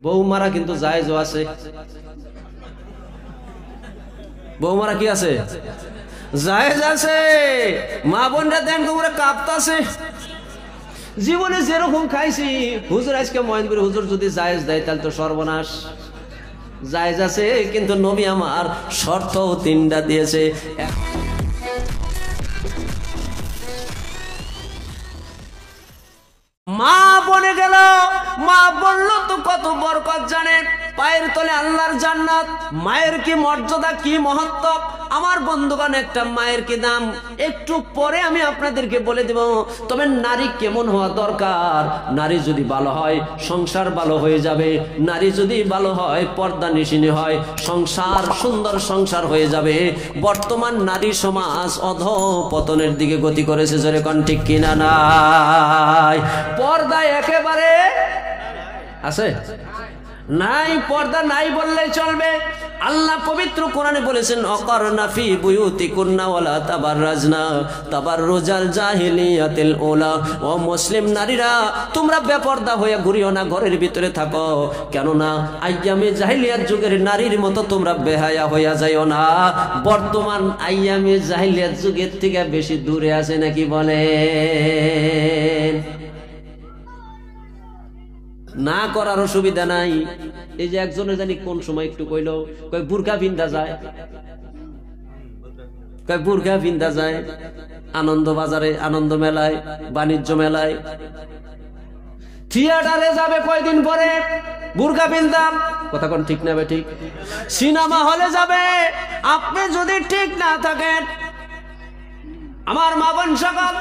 বৌমারা কিন্তু জায়েজও আছে, বৌমারা কি আছে, জায়েজ আছে। মা বোনরা দেন তোমরা কাঁপতাছে, জীবনে যেরকম খাইছি হুজুর আজকে মহেন্দ্র হুজুর যদি জায়েজ দেয় তাহলে তো সর্বনাশ। জায়েজ আছে, কিন্তু নবী আমার শর্ত 3টা দিয়েছে। মা বনে গেল, মা বলল তো কত বরকত জানে, পায়ের তলে আল্লাহর জান্নাত। মায়ের কি মর্যাদা, কি মহত্ব আমার বন্ধুগণ, একটা মায়ের কি দাম একটু পরে আমি আপনাদেরকে বলে দেব। তবে নারী কেমন হওয়া দরকার, নারী যদি ভালো হয় সংসার ভালো হয়ে যাবে, নারী যদি ভালো হয় পর্দা নিশিনী হয় সংসার সুন্দর সংসার হয়ে যাবে। বর্তমান নারী সমাজ অধঃপতনের দিকে গতি করেছে, জোরে কোন ঠিক কিনা নাই? পর্দা একেবারে আছে নাই, পর্দা নাই বললেই চলবে। আল্লাহ পবিত্র কোরআনে বলেছেন অকরনা ফি বুয়ুতিকুন্না ওয়ালা তাবাররাজনা তাবাররুজাল জাহিলিয়াতিল উলা। ও মুসলিম নারীরা, তোমরা বেপর্দা হয়ে ঘুরিও না, ঘরের ভিতরে থাকো। কেননা আইয়ামে জাহিলিয়াত যুগের নারীর মতো তোমরা বেহায়া হইয়া যাইও না। বর্তমান আইয়ামে জাহিলিয়াত যুগের থেকে বেশি দূরে আছে নাকি বলেন? না করার অসুবিধা নাই। এই যে একজনে জানি কোন সময় একটু কইলো, কয় বুরকা পিন্দা যায়, কয় বুরকা পিন্দা যায় আনন্দ বাজারে, আনন্দ মেলায়, বাণিজ্য মেলায়, থিয়েটারে যাবে কয়দিন পরে বুরকা পিন্দাম, কথা কোন ঠিক না বে ঠিক? সিনেমা হলে যাবে, আপনি যদি ঠিক না থাকেন আমার মা বোন সকল,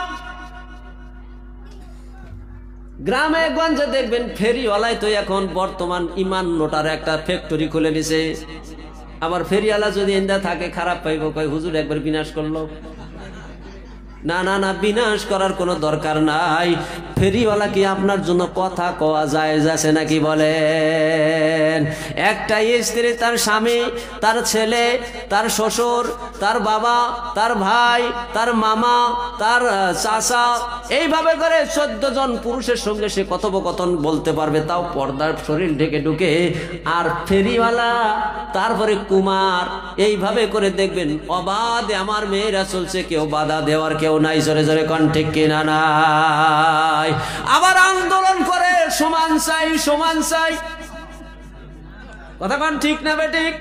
গ্রামে গঞ্জে দেখবেন ফেরিওয়ালায় তো এখন বর্তমান ইমান নোটার একটা ফ্যাক্টরি খুলে নিছে। আবার ফেরিওয়ালা যদি এন্দা থাকে খারাপ পাইব, কয় হুজুর একবার বিনাশ করলো। না না না, বিনাশ করার কোনো দরকার নাই। ফেরিওয়ালা কি আপনার জন্য কথা কওয়া জায়েজ আছে নাকি বলেন? একটা স্ত্রী তার স্বামী, তার ছেলে, তার শ্বশুর, তার বাবা, তার ভাই, তার মামা, তার চাচা, এইভাবে করে 14 জন পুরুষের সঙ্গে সে কথোপকথন বলতে পারবে, তাও পর্দার শরীর ঢেকে ঢুকে। আর ফেরিওয়ালা, তারপরে কুমার, এইভাবে করে দেখবেন অবাধে আমার মেয়েরা চলছে, কেউ বাধা দেওয়ার কেউ নাই, জোরে জোরে কোন ঠিক কিনা নাই? আবার আন্দোলন করে সমান চাই, সমান চাই, কথা কোন ঠিক না বেঠিক?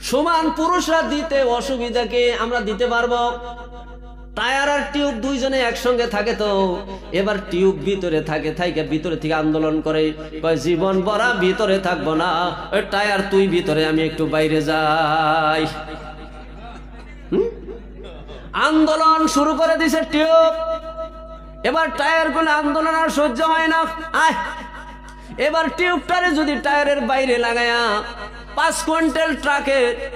সমান পুরুষরা দিতে অসুবিধাকে আমরা দিতে পারবো। টায়ার আর টিউব দুইজনে একসঙ্গে থাকে, তো এবার টিউব ভিতরে থাকে, থাইকে ভিতরে থেকে আন্দোলন করে, কয় জীবন ভরা ভিতরে থাকবো না, ওই টায়ার তুই ভিতরে, আমি একটু বাইরে যাই। আন্দোলন শুরু করে দিছে টিউব। এবার টায়ার গুলো আন্দোলন আর সহ্য হয় না, আয় এবার টিউবটারে যদি টায়ারের বাইরে লাগায়া 5 কুইন্টাল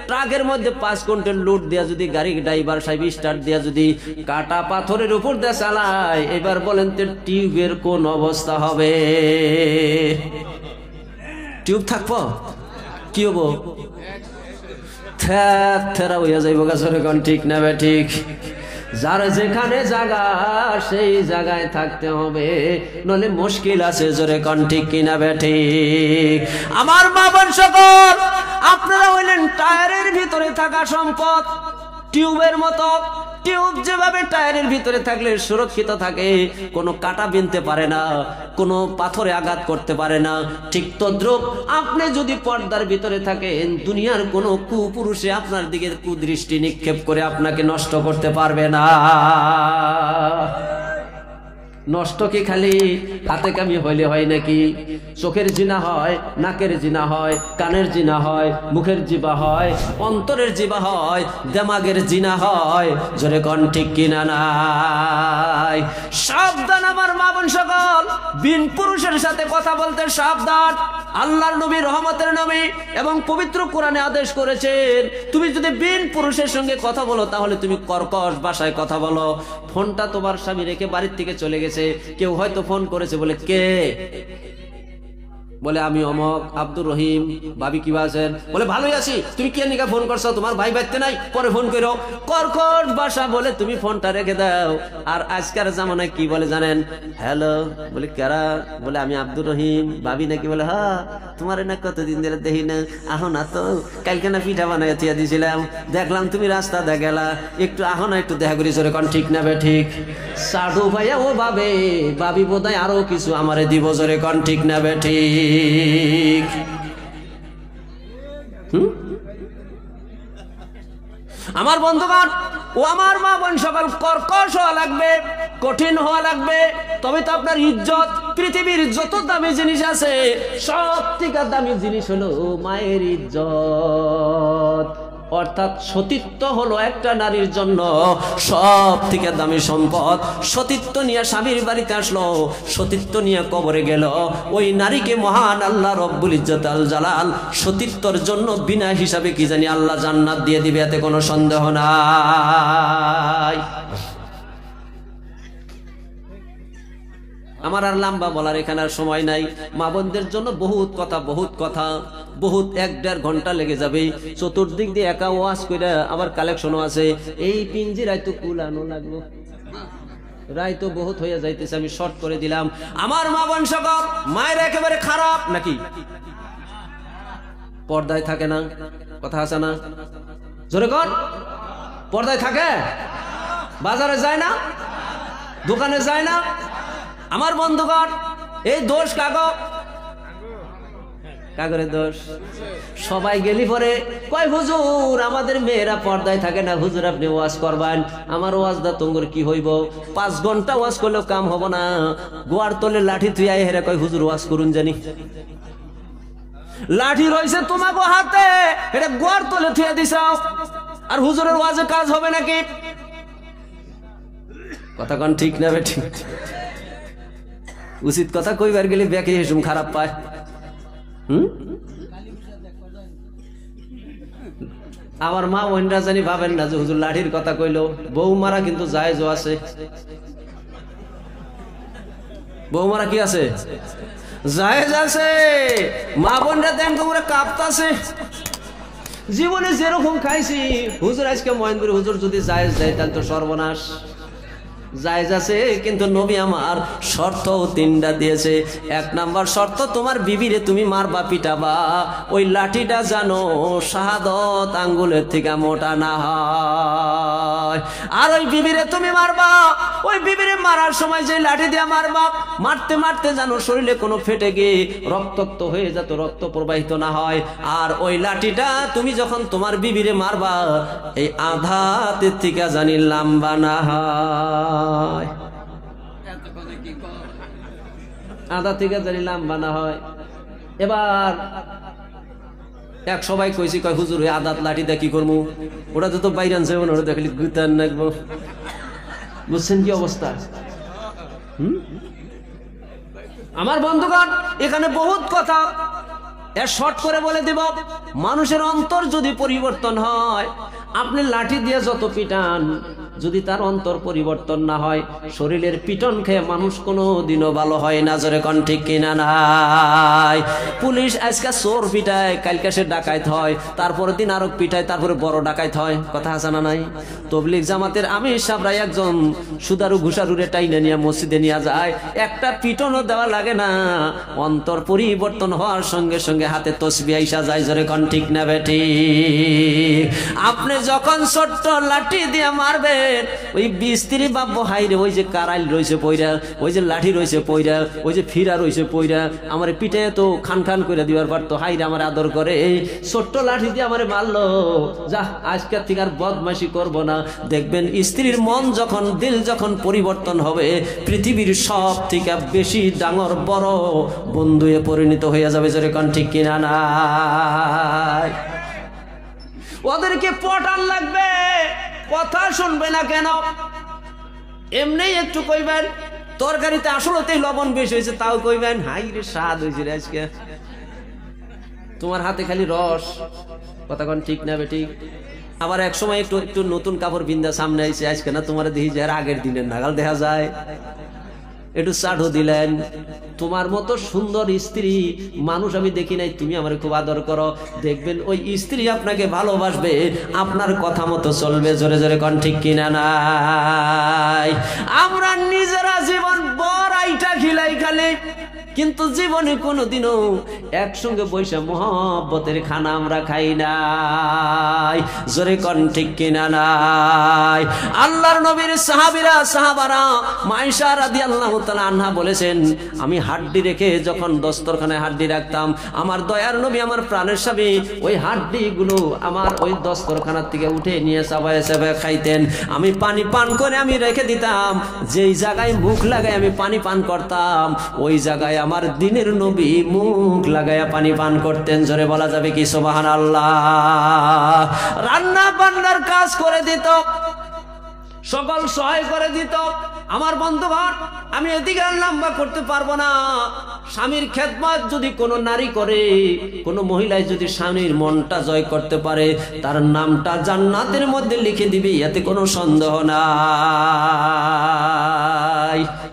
ট্রাকের মধ্যে 5 কুইন্টাল লোড দেয়া যদি গাড়ি ড্রাইভার সাহেব স্টার্ট দেয়া যদি কাটা পাথরের উপর দিয়ে চালায়, এবার বলেন তো টিউবের কোন অবস্থা হবে? টিউব থাকবো কি হবো? থেরা হইয়া যাইব গাছের কোন ঠিক না বে ঠিক? যার যেখানে জায়গা সেই জায়গায় থাকতে হবে, নলে মুশকিল আছে, জোরে কোন ঠিক কিনা বে ঠিক? আমার মা বোন সকল, আপনারা হইলেন টায়ারের ভিতরে থাকা সম্পদ, টিউবের মতো। টিউব যেভাবে টায়ারের ভিতরে থাকলে সুরক্ষিত থাকে, কোনো কাটা বিনতে পারে না, কোনো পাথরে আঘাত করতে পারে না, ঠিক তদ্রুপ আপনি যদি পর্দার ভিতরে থাকেন, দুনিয়ার কোনো কুপুরুষে আপনার দিকে কুদৃষ্টি নিক্ষেপ করে আপনাকে নষ্ট করতে পারবে না। নষ্ট কি খালি হাতে কামি হইলে হয় নাকি? চোখের জিনা হয়, নাকের জিনা হয়, কানের জিনা হয়, মুখের জিবা হয়, অন্তরের জিবা হয়, দেমাগের জিনা হয়, জোরে কোন ঠিক কিনা নাই? সাবধান আমার মা বোন সকল, বিন পুরুষের সাথে কথা বলতে সাবধান। আল্লাহর নবী, রহমতের নবী এবং পবিত্র কোরআনে আদেশ করেছেন, তুমি যদি বিন পুরুষের সঙ্গে কথা বলো তাহলে তুমি কর্কশ ভাষায় কথা বলো। ফোনটা তোমার স্বামী রেখে বাড়ির থেকে চলে গেছে, কেউ হয়তো ফোন করেছে, বলে কে? বলে আমি অমক আব্দুর রহিম, ভাবি কি আছেন? বলে ভালোই আছি। তুমি কে নিকা ফোন করছো? তোমার ভাই বাইতে নাই, পরে ফোন করো। কর্কট ভাষা বলে তুমি ফোনটা রেখে দাও। আর আজকের জামানায় কি বলে জানেন? হ্যালো। বলে কারা? বলে আমি আব্দুর রহিম। ভাবি নাকি? বলে হ্যাঁ, তোমার না কতদিন ধরে দেখি না, আহ না তো, কালকে না পিঠা বানাই থিয়া দিছিলাম, দেখলাম তুমি রাস্তা দে গেলা, একটু আহ না, একটু দেখা করি জোরে কোন ঠিক না বে ঠিক? সাধু ভাইয়া ও ভাবে, ভাবি বোধহয় আরো কিছু আমারে দিব, জোরে কোন ঠিক না বে ঠিক? আমার বন্ধুগণ, ও আমার মা বোন সকল, কর্কশ হওয়া লাগবে, কঠিন হওয়া লাগবে, তবে তো আপনার ইজ্জত। পৃথিবীর যত দামি জিনিস আছে, সব থেকে দামি জিনিস হলো মায়ের ইজ্জত। অর্থাৎ সতীত্ব হলো একটা নারীর জন্য সব থেকে দামি সম্পদ। সতীত্ব নিয়ে স্বামীর বাড়িতে আসলো, সতীত্ব নিয়ে কবরে গেল, ওই নারীকে মহান আল্লাহ রব্বুল ইজ্জত আল জালাল সতীত্বর জন্য বিনা হিসাবে কি জানি আল্লাহ জান্নাত দিয়ে দিবে, এতে কোনো সন্দেহ নাই। আমার আর লম্বা বলার এখানে আর সময় নাই। মা বোনদের জন্য বহুত কথা, বহুত 1-1.5 ঘন্টা লেগে যাবে। চতুর্দিক দিয়ে একা ওয়াজ করে আবার কালেকশনও আছে। এই পিঞ্জিরায় তো কুলানো লাগলো, রায় তো বহুত হয়ে যাইতেছে, আমি শর্ট করে দিলাম। আমার মা বোন সকল, মায়ের একেবারে খারাপ নাকি? পর্দায় থাকে না, কথা আছে না? জোরে কর, পর্দায় থাকে? বাজারে যায় না, দোকানে যায় না? আমার বন্ধুগণ, এই দোষ কাগরের দোষ। সবাই গেলি পরে কয় হুজুর আমাদের মেয়েরা পর্দায় থাকে না, হুজুর আপনি ওয়াজ করবেন। আমার ওয়াজ দা তোঙ্গর কি হইব? 5 ঘন্টা ওয়াজ করলেও কাম হবো না। গোয়ার তলে লাঠি তুই আই হেরা কয় হুজুর ওয়াজ করুন জানি। লাঠি রয়েছে তোমাকে হাতে, এটা গোয়ার তলে থুয়ে দিছাও, আর হুজুরের ওয়াজে কাজ হবে নাকি? কথা কোন ঠিক না বে ঠিক? উচিত কথা কইবার গেলে ব্যাকে হেসুম খারাপ পায়। আমার মা বোনরা জানি ভাবেন না যে হুজুর লাঠির কথা কইলো। বৌমারা কিন্তু জায়েজ আছে, বৌমারা কি আছে? জায়েজ আছে। মা বোনরা দেন তোমরা কাঁপতাছে, জীবনে যেরকম খাইছি হুজুর আজকে মহেন্দ্র হুজুর যদি জায়েজ দেয় তাহলে তো সর্বনাশ। জায়েজ আছে, কিন্তু নবী আমার শর্ত 3টা দিয়েছে। 1 নাম্বার শর্ত, তোমার বিবিরে তুমি মারবা, পিটাবা, ওই লাঠিটা জানো শাহাদত আঙ্গুলের থেকে মোটা না হয়। আর ওই বিবিরে তুমি মারবা, ওই বিবিরে মারার সময় যে লাঠি দিয়ে মারবা, মারতে মারতে জানো শরীরে কোনো ফেটে গিয়ে রক্তাক্ত হয়ে যাতে রক্ত প্রবাহিত না হয়। আর ওই লাঠিটা তুমি যখন তোমার বিবিরে মারবা, এই আধাতের থেকে জানি লম্বা না হয়, আধা থেকে জানি লম্বা না হয়। এবার এক সবাই কইছি, কয় হুজুর ওই আদাত লাঠিটা কি করবো? ওটা তো বাইরান যাবো না, ওটা দেখলি গুতান নাকবো। বুঝছেন কি অবস্থা? আমার বন্ধুগণ, এখানে বহুত কথা, এর শর্ট করে বলে দেব। মানুষের অন্তর যদি পরিবর্তন হয়, আপনি লাঠি দিয়ে যত পিটান, যদি তার অন্তর পরিবর্তন না হয়, শরীরের পিটন খেয়ে মানুষ কোনো দিনও ভালো হয় না। জোরে কোন ঠিক কিনা নাই? পুলিশ আজকে চোর পিটায়, কালকে সে ডাকাইত হয়, তারপরের দিন আরো পিটায়, তারপরে বড় ডাকাইত হয়। কথা আছে না নাই? তবলিগ জামাতের আমির সাহেবরা একজন সুদারু ঘুষারুরে টাইনে নিয়ে মসজিদে নিয়ে যায়, একটা পিটনও দেওয়া লাগে না, অন্তর পরিবর্তন হওয়ার সঙ্গে সঙ্গে হাতে তসবিহ আইসা যায়। জোরে কোন ঠিক না বেঠি? আপনি যখন ছোট্ট লাঠি দিয়ে মারবেন, ওই বিস্ত্রি বাব্য হাইরে, ওই যে কারাইল রয়েছে পইরা, ওই যে লাঠি রয়েছে পইরা, ওই যে ফিরা রয়েছে পইরা, আমার পিঠে তো খান খান করে দিবার পারতো, হাইরে আমার আদর করে, এই ছোট্ট লাঠি দিয়ে আমারে মারলো, যা আজকের থেকে আর বদমাশি করব না। দেখবেন স্ত্রীর মন যখন, দিল যখন পরিবর্তন হবে, পৃথিবীর সব থেকে বেশি ডাঙর বড় বন্ধুয়ে পরিণত হয়ে যাবে। জোরে কোন ঠিক কিনা নাই? ওদেরকে পটান লাগবে, কথা শুনবে না কেন? এমনি একটু কইবেন তরকারিতে আসলেতেই লবণ বেশি হয়েছে, তাও কইবেন হাই রে স্বাদ হয়েছে রে আজকে, তোমার হাতে খালি রস। কথা কোন ঠিক না বেঠিক? আবার এক সময় একটু একটু নতুন কাপড় বিন্দা সামনে আইছে, আজকে না তোমার দেখি যে আগের দিনের নাগাল দেখা যায়। একটু চাটও দিলেন। তোমার মতো সুন্দর স্ত্রী মানুষ আমি দেখি নাই, তুমি আমার খুব আদর করো, দেখবেন ওই স্ত্রী আপনাকে ভালোবাসবে, আপনার কথা মতো চলবে। জোরে জোরে কোন ঠিক কিনা নাই? আমরা নিজেরা জীবন বড়াইটা খিলাই খালি, কিন্তু জীবনে কোনোদিনও একসঙ্গে বসে মোহব্বতের খানা আমরা খাই নাই। জোরে কোন ঠিক কিনা নাই? আল্লাহর নবীর সাহাবারা মাইশা রাদিয়াল্লাহু তাআলা আনহা বলেছেন, আমি হাড্ডি রেখে যখন দস্তরখানায় হাড্ডি রাখতাম, আমার দয়ার নবী আমার প্রাণের স্বামী ওই হাড্ডিগুলো আমার ওই দস্তরখানার থেকে উঠে নিয়ে চাবায় চাবায় খাইতেন। আমি পানি পান করে আমি রেখে দিতাম, যেই জায়গায় মুখ লাগায় আমি পানি পান করতাম, ওই জায়গায় আমার দিনের নবী মুখ লাগায়া পানি পান করতেন। জোরে বলা যাবে কি সুবহানাল্লাহ? রান্না বান্নার কাজ করে দিত, সকল সহায় করে দিত। আমার বন্ধুগণ, আমি এদিকে লম্বা করতে পারবো না। স্বামীর খেদমত যদি কোনো নারী করে, কোনো মহিলায় যদি স্বামীর মনটা জয় করতে পারে, তার নামটা জান্নাতের মধ্যে লিখে দিবে, এতে কোনো সন্দেহ নাই।